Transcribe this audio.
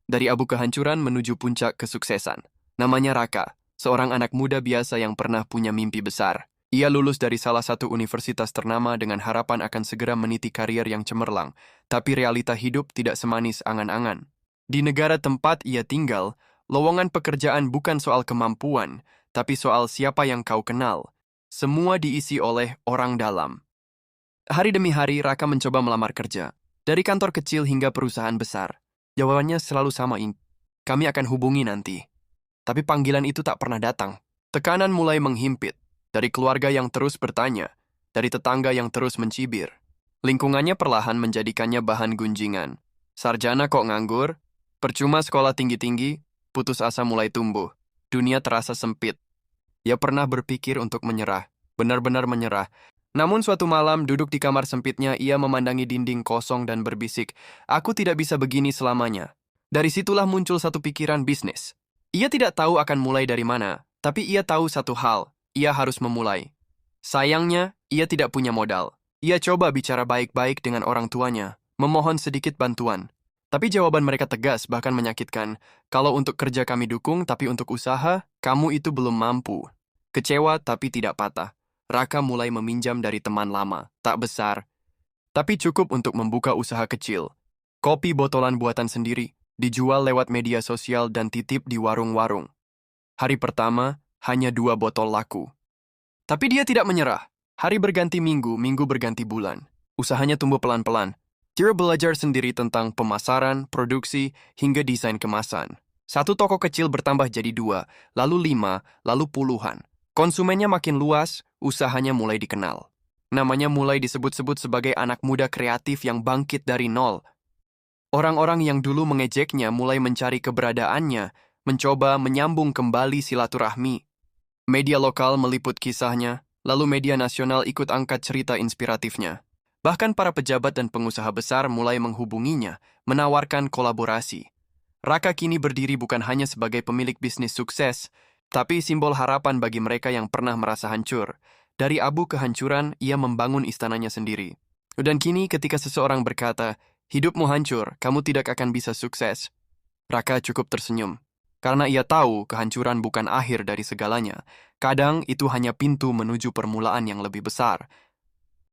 Dari abu kehancuran menuju puncak kesuksesan. Namanya Raka, seorang anak muda biasa yang pernah punya mimpi besar. Ia lulus dari salah satu universitas ternama dengan harapan akan segera meniti karier yang cemerlang, tapi realita hidup tidak semanis angan-angan. Di negara tempat ia tinggal, lowongan pekerjaan bukan soal kemampuan, tapi soal siapa yang kau kenal. Semua diisi oleh orang dalam. Hari demi hari, Raka mencoba melamar kerja. Dari kantor kecil hingga perusahaan besar. Jawabannya selalu sama, kami akan hubungi nanti. Tapi panggilan itu tak pernah datang. Tekanan mulai menghimpit. Dari keluarga yang terus bertanya. Dari tetangga yang terus mencibir. Lingkungannya perlahan menjadikannya bahan gunjingan. Sarjana kok nganggur? Percuma sekolah tinggi-tinggi? Putus asa mulai tumbuh. Dunia terasa sempit. Ia pernah berpikir untuk menyerah. Benar-benar menyerah. Namun suatu malam, duduk di kamar sempitnya, ia memandangi dinding kosong dan berbisik, "Aku tidak bisa begini selamanya." Dari situlah muncul satu pikiran bisnis. Ia tidak tahu akan mulai dari mana, tapi ia tahu satu hal, ia harus memulai. Sayangnya, ia tidak punya modal. Ia coba bicara baik-baik dengan orang tuanya, memohon sedikit bantuan. Tapi jawaban mereka tegas, bahkan menyakitkan. "Kalau untuk kerja kami dukung, tapi untuk usaha, kamu itu belum mampu." Kecewa tapi tidak patah. Raka mulai meminjam dari teman lama, tak besar, tapi cukup untuk membuka usaha kecil. Kopi botolan buatan sendiri, dijual lewat media sosial dan titip di warung-warung. Hari pertama, hanya 2 botol laku. Tapi dia tidak menyerah. Hari berganti minggu, minggu berganti bulan. Usahanya tumbuh pelan-pelan. Dia belajar sendiri tentang pemasaran, produksi, hingga desain kemasan. Satu toko kecil bertambah jadi 2, lalu 5, lalu puluhan. Konsumennya makin luas, usahanya mulai dikenal. Namanya mulai disebut-sebut sebagai anak muda kreatif yang bangkit dari nol. Orang-orang yang dulu mengejeknya mulai mencari keberadaannya, mencoba menyambung kembali silaturahmi. Media lokal meliput kisahnya, lalu media nasional ikut angkat cerita inspiratifnya. Bahkan para pejabat dan pengusaha besar mulai menghubunginya, menawarkan kolaborasi. Raka kini berdiri bukan hanya sebagai pemilik bisnis sukses, tapi simbol harapan bagi mereka yang pernah merasa hancur. Dari abu kehancuran, ia membangun istananya sendiri. Dan kini ketika seseorang berkata, "Hidupmu hancur, kamu tidak akan bisa sukses." Raka cukup tersenyum. Karena ia tahu kehancuran bukan akhir dari segalanya. Kadang itu hanya pintu menuju permulaan yang lebih besar.